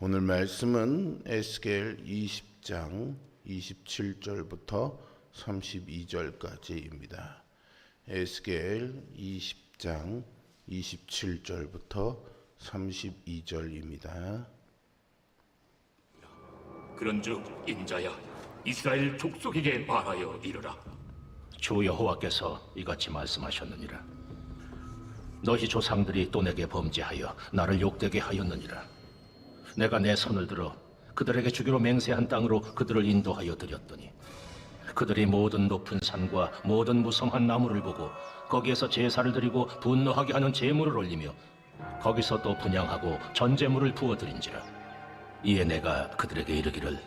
오늘 말씀은 에스겔 20장 27절부터 32절까지입니다. 에스겔 20장 27절부터 32절입니다. 그런즉 인자야, 이스라엘 족속에게 말하여 이르라. 주 여호와께서 이같이 말씀하셨느니라. 너희 조상들이 또 내게 범죄하여 나를 욕되게 하였느니라. 내가 내 손을 들어 그들에게 주기로 맹세한 땅으로 그들을 인도하여 드렸더니 그들이 모든 높은 산과 모든 무성한 나무를 보고 거기에서 제사를 드리고 분노하게 하는 제물을 올리며 거기서 또 분향하고 전제물을 부어드린지라. 이에 내가 그들에게 이르기를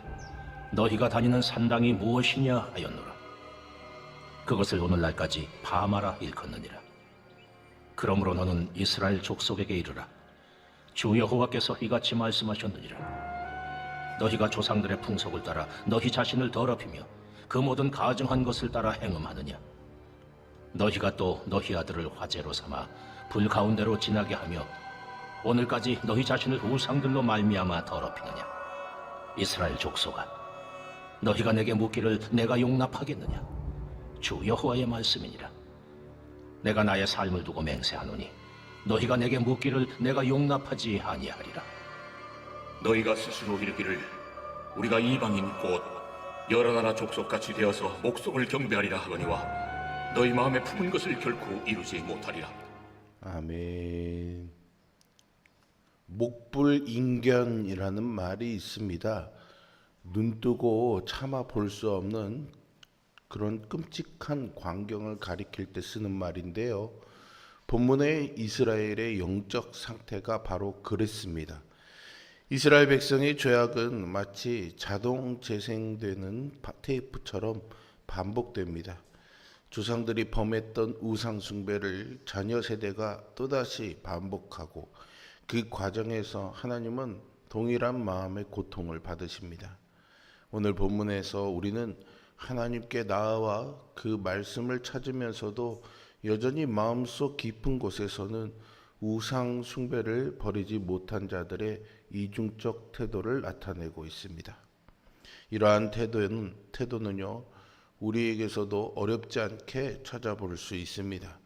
너희가 다니는 산당이 무엇이냐 하였노라. 그것을 오늘날까지 바마라 일컫느니라. 그러므로 너는 이스라엘 족속에게 이르라. 주 여호와께서 이같이 말씀하셨느니라. 너희가 조상들의 풍속을 따라 너희 자신을 더럽히며 그 모든 가증한 것을 따라 행음하느냐. 너희가 또 너희 아들을 화제로 삼아 불 가운데로 지나게 하며 오늘까지 너희 자신을 우상들로 말미암아 더럽히느냐. 이스라엘 족속아, 너희가 내게 묻기를 내가 용납하겠느냐. 주 여호와의 말씀이니라. 내가 나의 삶을 두고 맹세하노니 너희가 내게 묻기를 내가 용납하지 아니하리라. 너희가 스스로 이르기를 우리가 이방인 곧 여러 나라 족속같이 되어서 목속을 경배하리라 하거니와 너희 마음에 품은 것을 결코 이루지 못하리라. 아멘. 목불인견이라는 말이 있습니다. 눈뜨고 참아 볼 수 없는 그런 끔찍한 광경을 가리킬 때 쓰는 말인데요. 본문의 이스라엘의 영적 상태가 바로 그랬습니다. 이스라엘 백성의 죄악은 마치 자동 재생되는 테이프처럼 반복됩니다. 조상들이 범했던 우상 숭배를 자녀 세대가 또다시 반복하고 그 과정에서 하나님은 동일한 마음의 고통을 받으십니다. 오늘 본문에서 우리는 하나님께 나아와 그 말씀을 찾으면서도 여전히 마음속 깊은 곳에서는 우상 숭배를 버리지 못한 자들의 이중적 태도를 나타내고 있습니다. 이러한 태도는요, 우리에게서도 어렵지 않게 찾아볼 수 있습니다.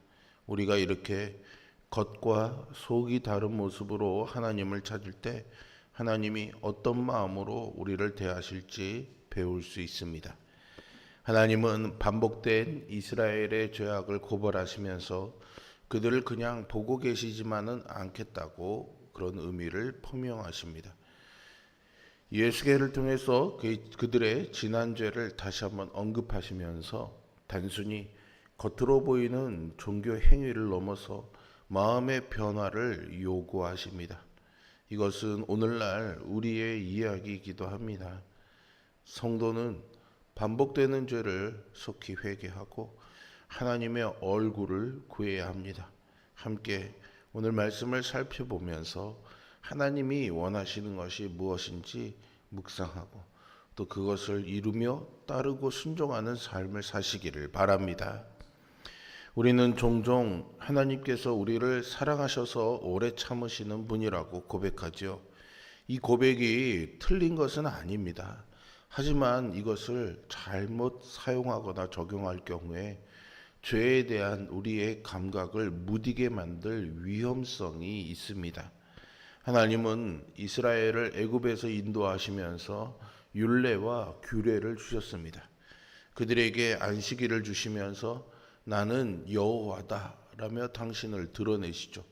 우리가 이렇게 겉과 속이 다른 모습으로 하나님을 찾을 때 하나님이 어떤 마음으로 우리를 대하실지 배울 수 있습니다. 하나님은 반복된 이스라엘의 죄악을 고발하시면서 그들을 그냥 보고 계시지만은 않겠다고 그런 의미를 표명하십니다. 에스겔을 통해서 그들의 지난 죄를 다시 한번 언급하시면서 단순히 겉으로 보이는 종교 행위를 넘어서 마음의 변화를 요구하십니다. 이것은 오늘날 우리의 이야기이기도 합니다. 성도는 반복되는 죄를 속히 회개하고 하나님의 얼굴을 구해야 합니다. 함께 오늘 말씀을 살펴보면서 하나님이 원하시는 것이 무엇인지 묵상하고 또 그것을 이루며 따르고 순종하는 삶을 사시기를 바랍니다. 우리는 종종 하나님께서 우리를 사랑하셔서 오래 참으시는 분이라고 고백하죠. 이 고백이 틀린 것은 아닙니다. 하지만 이것을 잘못 사용하거나 적용할 경우에 죄에 대한 우리의 감각을 무디게 만들 위험성이 있습니다. 하나님은 이스라엘을 애굽에서 인도하시면서 율례와 규례를 주셨습니다. 그들에게 안식일을 주시면서 나는 여호와다 라며 당신을 드러내시죠.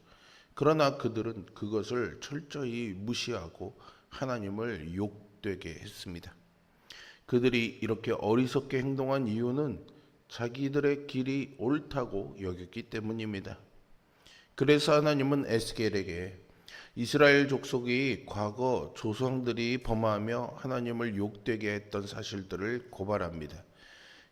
그러나 그들은 그것을 철저히 무시하고 하나님을 욕되게 했습니다. 그들이 이렇게 어리석게 행동한 이유는 자기들의 길이 옳다고 여겼기 때문입니다. 그래서 하나님은 에스겔에게 이스라엘 족속이 과거 조상들이 범하며 하나님을 욕되게 했던 사실들을 고발합니다.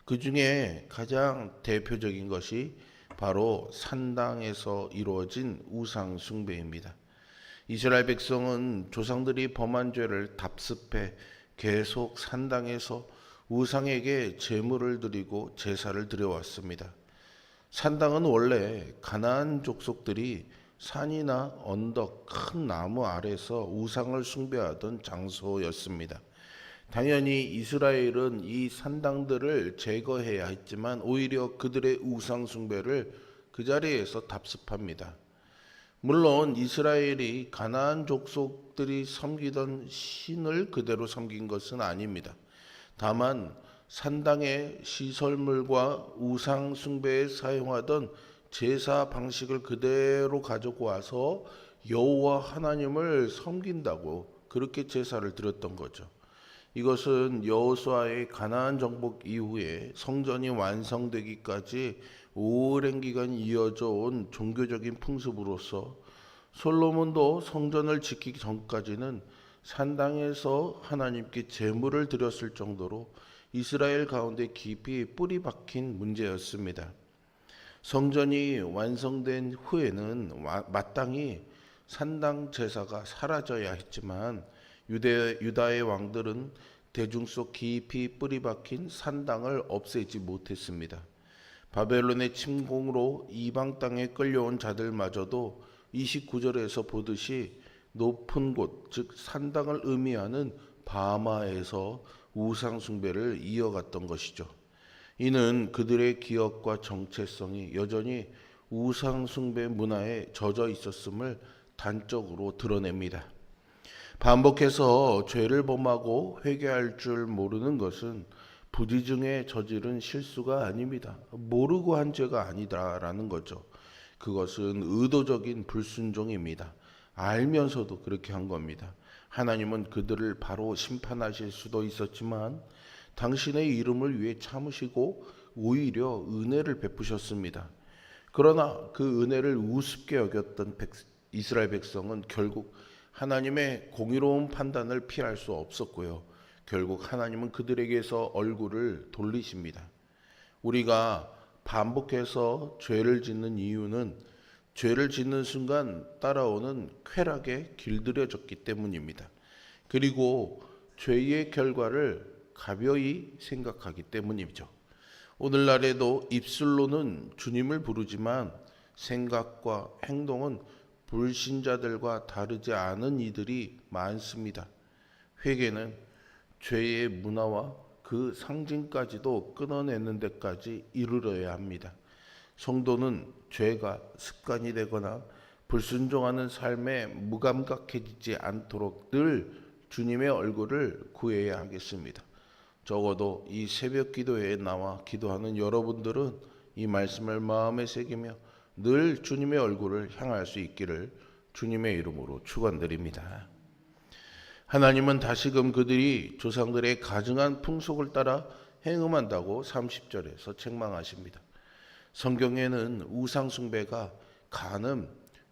그 중에 가장 대표적인 것이 바로 산당에서 이루어진 우상 숭배입니다. 이스라엘 백성은 조상들이 범한 죄를 답습해 계속 산당에서 우상에게 제물을 드리고 제사를 드려왔습니다. 산당은 원래 가나안 족속들이 산이나 언덕, 큰 나무 아래서 우상을 숭배하던 장소였습니다. 당연히 이스라엘은 이 산당들을 제거해야 했지만 오히려 그들의 우상 숭배를 그 자리에서 답습합니다. 물론 이스라엘이 가나안 족속들이 섬기던 신을 그대로 섬긴 것은 아닙니다. 다만 산당의 시설물과 우상 숭배에 사용하던 제사 방식을 그대로 가지고 와서 여호와 하나님을 섬긴다고 그렇게 제사를 드렸던 거죠. 이것은 여호수아의 가나안 정복 이후에 성전이 완성되기까지 오랜 기간 이어져 온 종교적인 풍습으로서 솔로몬도 성전을 짓기 전까지는 산당에서 하나님께 제물을 드렸을 정도로 이스라엘 가운데 깊이 뿌리 박힌 문제였습니다. 성전이 완성된 후에는 마땅히 산당 제사가 사라져야 했지만 유다의 왕들은 대중 속 깊이 뿌리 박힌 산당을 없애지 못했습니다. 바벨론의 침공으로 이방 땅에 끌려온 자들마저도 29절에서 보듯이 높은 곳, 즉 산당을 의미하는 바마에서 우상 숭배를 이어갔던 것이죠. 이는 그들의 기억과 정체성이 여전히 우상 숭배 문화에 젖어 있었음을 단적으로 드러냅니다. 반복해서 죄를 범하고 회개할 줄 모르는 것은 부지중에 저지른 실수가 아닙니다. 모르고 한 죄가 아니다라는 거죠. 그것은 의도적인 불순종입니다. 알면서도 그렇게 한 겁니다. 하나님은 그들을 바로 심판하실 수도 있었지만 당신의 이름을 위해 참으시고 오히려 은혜를 베푸셨습니다. 그러나 그 은혜를 우습게 여겼던 이스라엘 백성은 결국 하나님의 공의로운 판단을 피할 수 없었고요. 결국 하나님은 그들에게서 얼굴을 돌리십니다. 우리가 반복해서 죄를 짓는 이유는 죄를 짓는 순간 따라오는 쾌락에 길들여졌기 때문입니다. 그리고 죄의 결과를 가벼이 생각하기 때문이죠. 오늘날에도 입술로는 주님을 부르지만 생각과 행동은 불신자들과 다르지 않은 이들이 많습니다. 회개는 죄의 문화와 그 상징까지도 끊어내는 데까지 이르러야 합니다. 성도는 죄가 습관이 되거나 불순종하는 삶에 무감각해지지 않도록 늘 주님의 얼굴을 구해야 하겠습니다. 적어도 이 새벽 기도회에 나와 기도하는 여러분들은 이 말씀을 마음에 새기며 늘 주님의 얼굴을 향할 수 있기를 주님의 이름으로 축원드립니다. 하나님은 다시금 그들이 조상들의 가증한 풍속을 따라 행음한다고 30절에서 책망하십니다. 성경에는 우상 숭배가 간음,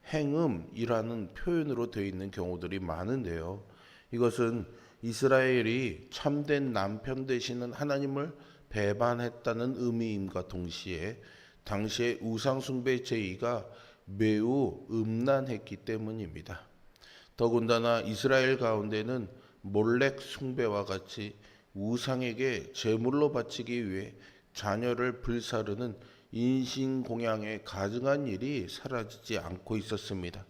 행음이라는 표현으로 되어 있는 경우들이 많은데요. 이것은 이스라엘이 참된 남편 되시는 하나님을 배반했다는 의미임과 동시에 당시의 우상 숭배 제의가 매우 음란했기 때문입니다. 더군다나 이스라엘 가운데는 몰렉 숭배와 같이 우상에게 제물로 바치기 위해 자녀를 불사르는 인신공양에 가증한 일이 사라지지 않고 있었습니다.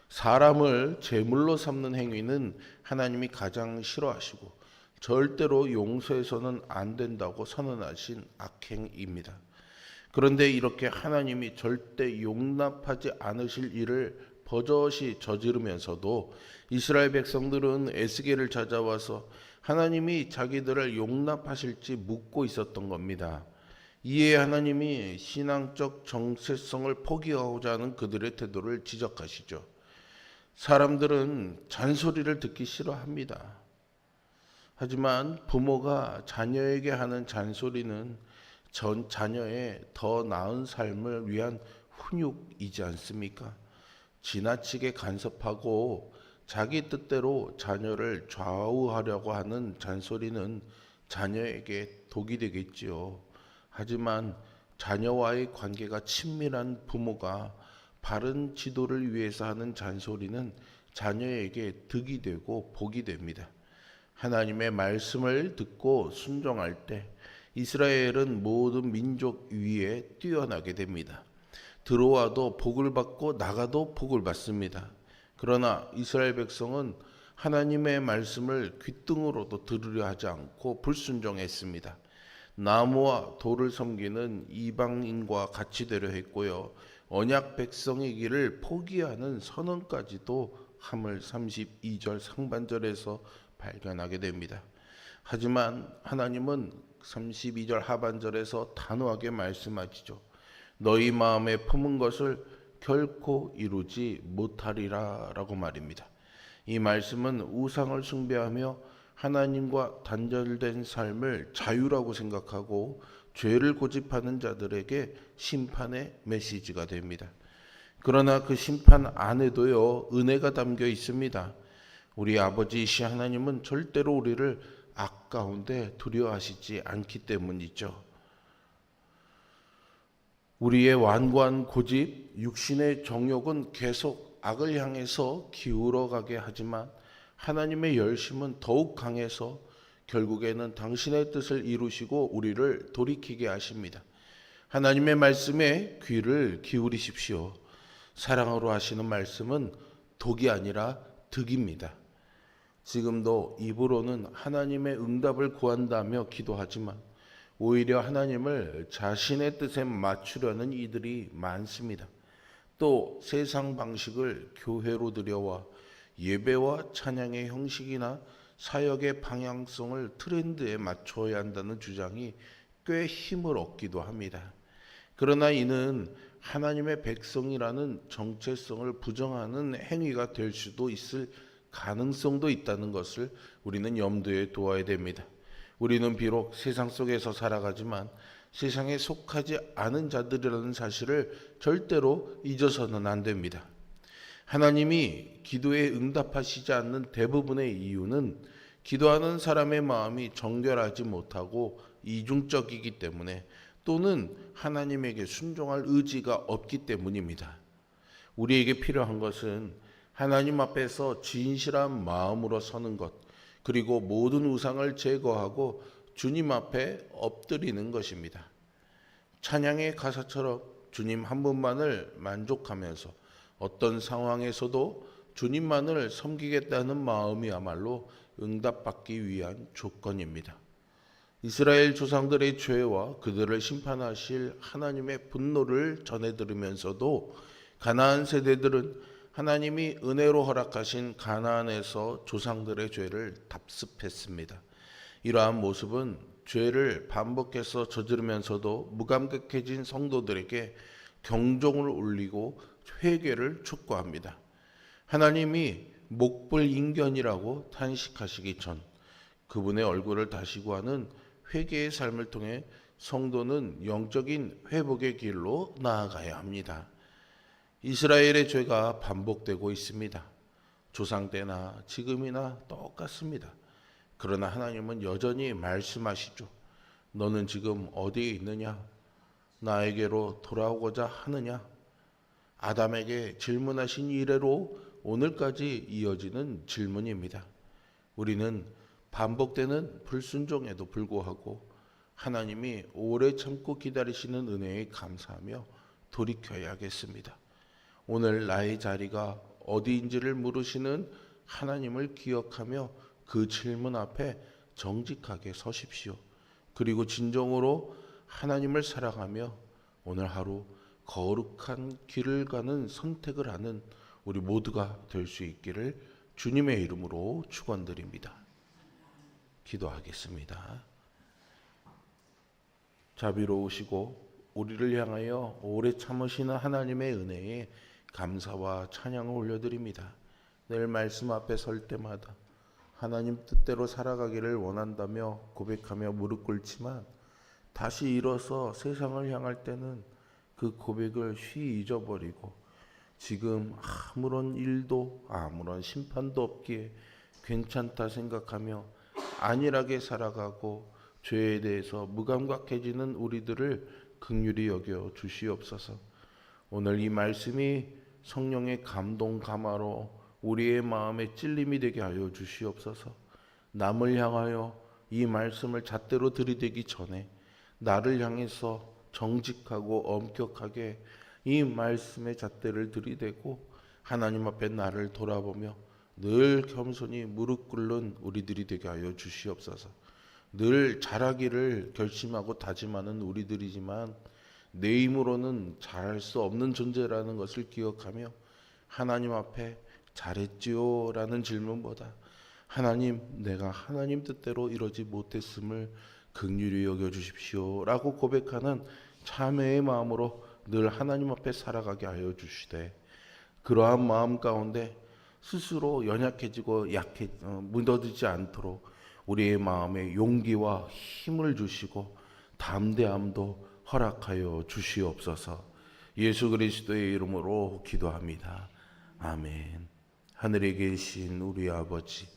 사람을 제물로 삼는 행위는 하나님이 가장 싫어하시고 절대로 용서해서는 안 된다고 선언하신 악행입니다. 그런데 이렇게 하나님이 절대 용납하지 않으실 일을 버젓이 저지르면서도 이스라엘 백성들은 에스겔을 찾아와서 하나님이 자기들을 용납하실지 묻고 있었던 겁니다. 이에 하나님이 신앙적 정체성을 포기하고자 하는 그들의 태도를 지적하시죠. 사람들은 잔소리를 듣기 싫어합니다. 하지만 부모가 자녀에게 하는 잔소리는 전 자녀의 더 나은 삶을 위한 훈육이지 않습니까? 지나치게 간섭하고 자기 뜻대로 자녀를 좌우하려고 하는 잔소리는 자녀에게 독이 되겠지요. 하지만 자녀와의 관계가 친밀한 부모가 바른 지도를 위해서 하는 잔소리는 자녀에게 득이 되고 복이 됩니다. 하나님의 말씀을 듣고 순종할 때 이스라엘은 모든 민족 위에 뛰어나게 됩니다. 들어와도 복을 받고 나가도 복을 받습니다. 그러나 이스라엘 백성은 하나님의 말씀을 귓등으로도 들으려 하지 않고 불순종했습니다. 나무와 돌을 섬기는 이방인과 같이 되려 했고요. 언약 백성이기를 포기하는 선언까지도 함을 32절 상반절에서 발견하게 됩니다. 하지만 하나님은 32절 하반절에서 단호하게 말씀하시죠. 너희 마음에 품은 것을 결코 이루지 못하리라 라고 말입니다. 이 말씀은 우상을 숭배하며 하나님과 단절된 삶을 자유라고 생각하고 죄를 고집하는 자들에게 심판의 메시지가 됩니다. 그러나 그 심판 안에도요, 은혜가 담겨 있습니다. 우리 아버지이신 하나님은 절대로 우리를 악 가운데 두려워하시지 않기 때문이죠. 우리의 완고한 고집, 육신의 정욕은 계속 악을 향해서 기울어가게 하지만 하나님의 열심은 더욱 강해서 결국에는 당신의 뜻을 이루시고 우리를 돌이키게 하십니다. 하나님의 말씀에 귀를 기울이십시오. 사랑으로 하시는 말씀은 독이 아니라 득입니다. 지금도 입으로는 하나님의 응답을 구한다며 기도하지만 오히려 하나님을 자신의 뜻에 맞추려는 이들이 많습니다. 또 세상 방식을 교회로 들여와 예배와 찬양의 형식이나 사역의 방향성을 트렌드에 맞춰야 한다는 주장이 꽤 힘을 얻기도 합니다. 그러나 이는 하나님의 백성이라는 정체성을 부정하는 행위가 될 수도 있을 가능성도 있다는 것을 우리는 염두에 두어야 됩니다. 우리는 비록 세상 속에서 살아가지만 세상에 속하지 않은 자들이라는 사실을 절대로 잊어서는 안 됩니다. 하나님이 기도에 응답하시지 않는 대부분의 이유는 기도하는 사람의 마음이 정결하지 못하고 이중적이기 때문에 또는 하나님에게 순종할 의지가 없기 때문입니다. 우리에게 필요한 것은 하나님 앞에서 진실한 마음으로 서는 것, 그리고 모든 우상을 제거하고 주님 앞에 엎드리는 것입니다. 찬양의 가사처럼 주님 한 분만을 만족하면서 어떤 상황에서도 주님만을 섬기겠다는 마음이야말로 응답받기 위한 조건입니다. 이스라엘 조상들의 죄와 그들을 심판하실 하나님의 분노를 전해 들으면서도 가나안 세대들은 하나님이 은혜로 허락하신 가나안에서 조상들의 죄를 답습했습니다. 이러한 모습은 죄를 반복해서 저지르면서도 무감각해진 성도들에게 경종을 울리고 회개를 촉구합니다. 하나님이 목불인견이라고 탄식하시기 전 그분의 얼굴을 다시 구하는 회개의 삶을 통해 성도는 영적인 회복의 길로 나아가야 합니다. 이스라엘의 죄가 반복되고 있습니다. 조상 때나 지금이나 똑같습니다. 그러나 하나님은 여전히 말씀하시죠. 너는 지금 어디에 있느냐? 나에게로 돌아오고자 하느냐? 아담에게 질문하신 이래로 오늘까지 이어지는 질문입니다. 우리는 반복되는 불순종에도 불구하고 하나님이 오래 참고 기다리시는 은혜에 감사하며 돌이켜야겠습니다. 오늘 나의 자리가 어디인지를 물으시는 하나님을 기억하며 그 질문 앞에 정직하게 서십시오. 그리고 진정으로 하나님을 사랑하며 오늘 하루 거룩한 길을 가는 선택을 하는 우리 모두가 될 수 있기를 주님의 이름으로 축원드립니다. 기도하겠습니다. 자비로우시고 우리를 향하여 오래 참으시는 하나님의 은혜에 감사와 찬양을 올려드립니다. 늘 말씀 앞에 설 때마다 하나님 뜻대로 살아가기를 원한다며 고백하며 무릎 꿇지만 다시 일어서 세상을 향할 때는 그 고백을 쉬이 잊어버리고 지금 아무런 일도 아무런 심판도 없기에 괜찮다 생각하며 안일하게 살아가고 죄에 대해서 무감각해지는 우리들을 긍휼히 여겨 주시옵소서. 오늘 이 말씀이 성령의 감동 감화로 우리의 마음에 찔림이 되게 하여 주시옵소서. 남을 향하여 이 말씀을 잣대로 들이대기 전에 나를 향해서 정직하고 엄격하게 이 말씀의 잣대를 들이대고 하나님 앞에 나를 돌아보며 늘 겸손히 무릎 꿇는 우리들이 되게 하여 주시옵소서. 늘 잘하기를 결심하고 다짐하는 우리들이지만 내 힘으로는 잘할 수 없는 존재라는 것을 기억하며 하나님 앞에 잘했지요? 라는 질문보다 하나님, 내가 하나님 뜻대로 이러지 못했음을 긍휼히 여겨 주십시오 라고 고백하는 참회의 마음으로 늘 하나님 앞에 살아가게 하여 주시되, 그러한 마음 가운데 스스로 연약해지고 무너지지 않도록 우리의 마음에 용기와 힘을 주시고 담대함도 허락하여 주시옵소서. 예수 그리스도의 이름으로 기도합니다. 아멘. 하늘에 계신 우리 아버지,